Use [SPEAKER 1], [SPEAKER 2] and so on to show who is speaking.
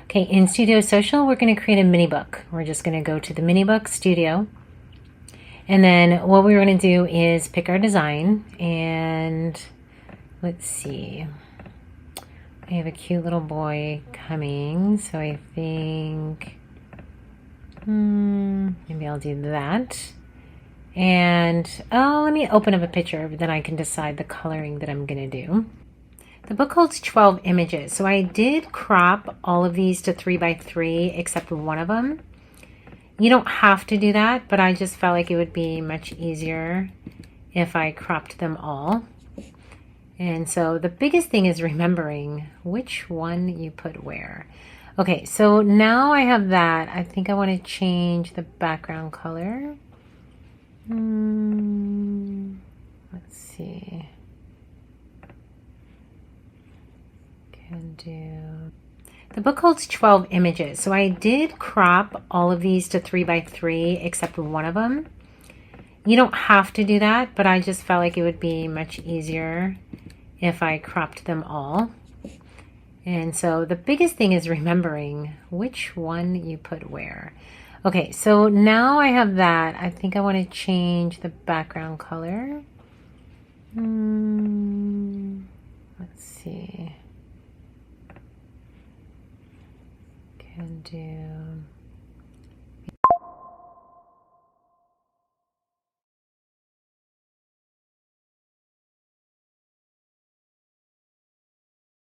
[SPEAKER 1] Okay, in Studio Social, we're going to create a mini book. We're just going to go to the mini book studio. And then what we're going to do is pick our design. And let's see. I have a cute little boy coming. So I think maybe I'll do that. And let me open up a picture, then I can decide the coloring that I'm going to do. The book holds 12 images, so I did crop all of these to 3x3 except one of them. You don't have to do that, but I just felt like it would be much easier if I cropped them all. And so the biggest thing is remembering which one you put where. Okay, so now I have that. I think I want to change the background color. Let's see. Can do. The book holds 12 images, so I did crop all of these to 3x3 except one of them. You don't have to do that, but I just felt like it would be much easier if I cropped them all. And so the biggest thing is remembering which one you put where. Okay, so now I have that. I think I want to change the background color. Let's see. Can do.